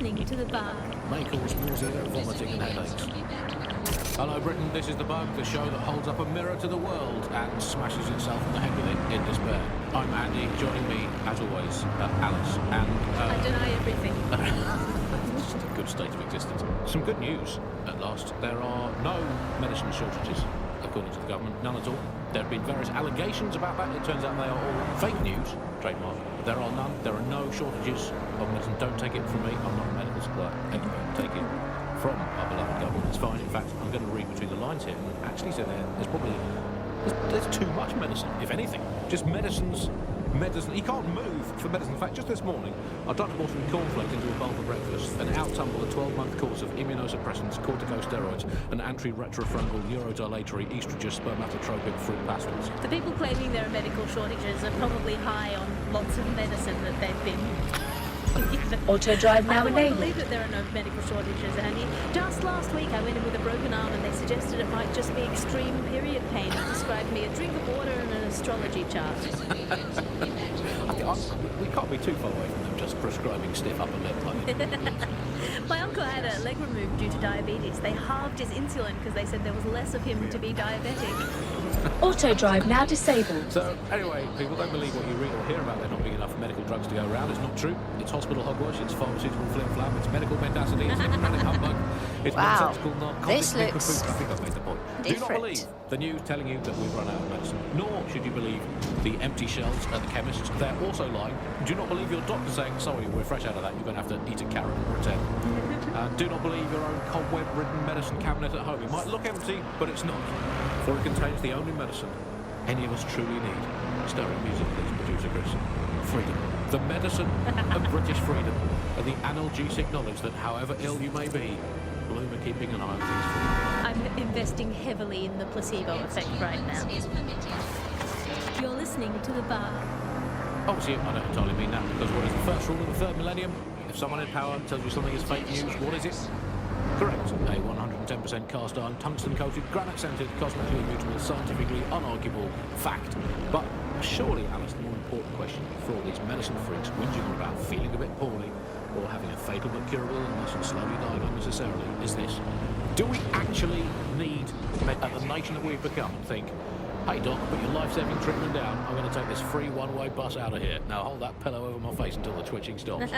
listening to The Bug. May cause nausea, vomiting and headaches. Hello Britain, this is The Bug, the show that holds up a mirror to the world and smashes itself on the head with it in despair. I'm Andy, joining me, as always, Alice, and... I deny everything. It's just a good state of existence. Some good news, at last. There are no medicine shortages, according to the government, none at all. There have been various allegations about that. It turns out they are all fake news, trademark. There are none. There are no shortages of medicine. Don't take it from me. I'm not a medical supplier. Take it from our beloved government. It's fine. In fact, I'm going to read between the lines here. And actually, so there's probably there's too much medicine, if anything. Just medicine. You can't move for medicine. In fact, just this morning, I dumped a bottle of cornflakes into a bowl for breakfast and out tumbled a 12-month course of immunosuppressants, corticosteroids, and anti-retrofrontal neurodilatory estrogen spermatotropic fruit pastilles. The people claiming there are medical shortages are probably high on lots of medicine that they've been... Auto drive now I don't enabled. believe that there are no medical shortages, Andy. Just last week I went in with a broken arm and they suggested it might just be extreme period pain and prescribed me a drink of water and an astrology chart. We can't be too far away from them just prescribing stiff upper lip like My uncle had a leg removed due to diabetes. They halved his insulin because they said there was less of him to be diabetic. Auto drive now disabled. So, anyway, people don't believe what you read or hear about there not being enough medical drugs to go around. It's not true. It's hospital hogwash, it's pharmaceutical flim-flam, it's medical mendacity, it's democratic humbug, it's Wow. nonsensical narcotic This looks nuclear I think I've made the point. Do not different. believe the news telling you that we've run out of medicine, nor should you believe the empty shelves at the chemists. They're also lying. Do not believe your doctor saying, sorry, we're fresh out of that, you're going to have to eat a carrot and pretend. And do not believe your own cobweb-ridden medicine cabinet at home. It might look empty, but it's not, for it contains the only medicine any of us truly need. Stirring music, please, producer Chris. Freedom. The medicine of British freedom, and the analgesic knowledge that however ill you may be, Bloom are keeping an eye on things for I'm investing heavily in the placebo effect right now. You're listening to The Bug. you. Obviously, I don't entirely mean that, because what is the first rule of the third millennium? If someone in power tells you something is fake news, what is it? Correct. A 110% cast iron, tungsten-coated, granite-scented, cosmically immutable, scientifically unarguable fact. But surely, Alice, the more important question for all these medicine freaks whinging about feeling a bit poorly or having a fatal but curable illness and slowly dying unnecessarily is this. Do we actually need, at the nation that we've become, think, hey doc, put your life-saving treatment down, I'm going to take this free one-way bus out of here. Now hold that pillow over my face until the twitching stops.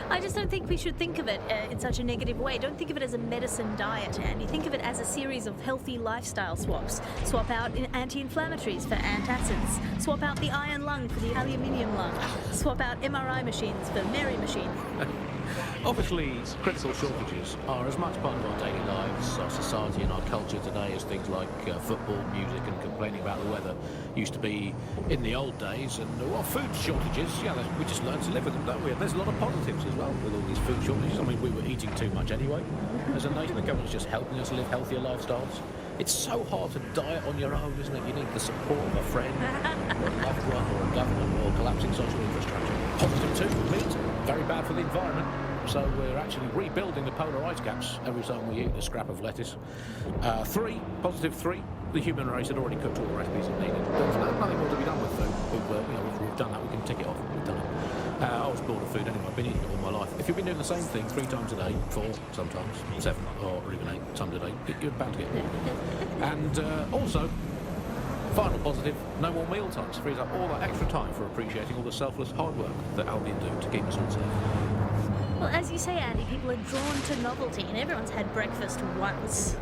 I just don't think we should think of it in such a negative way. Don't think of it as a medicine diet, Andy. Think of it as a series of healthy lifestyle swaps. Swap out anti-inflammatories for antacids. Swap out the iron lung for the aluminium lung. Swap out MRI machines for Mary machine. Obviously, critical shortages are as much part of our daily lives, our society and our culture today as things like football, music and complaining about the weather used to be in the old days. And, well, food shortages, we just learn to live with them, don't we? And there's a lot of positives as well with all these food shortages. I mean, we were eating too much anyway. As a nation, the government's just helping us live healthier lifestyles. It's so hard to diet on your own, isn't it? You need the support of a friend, or a loved one, or a government, or collapsing social infrastructure. Positive too, meat, very bad for the environment. So we're actually rebuilding the polar ice caps every time we eat a scrap of lettuce. Positive three, the human race had already cooked all the recipes it needed. There's nothing more to be done with food. We've done that, we can tick it off. We've done it. I was bored of food anyway, I've been eating it all my life. If you've been doing the same thing 3 times a day, 4 sometimes, 7 or even 8 times a day, you're bound to get bored. And also, final positive, no more meal times. Frees up all that extra time for appreciating all the selfless hard work that Albion do to keep us all safe. Well, as you say, Andy, people are drawn to novelty, and everyone's had breakfast once.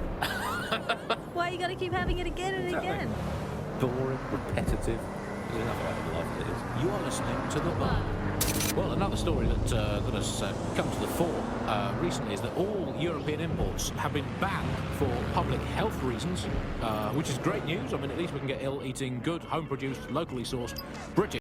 Why you got to keep having it again and again? Boring, repetitive. There's enough about life as it is. You are listening to The Bug. Well, another story that has come to the fore recently is that all European imports have been banned for public health reasons, which is great news. I mean, at least we can get ill eating good, home-produced, locally sourced British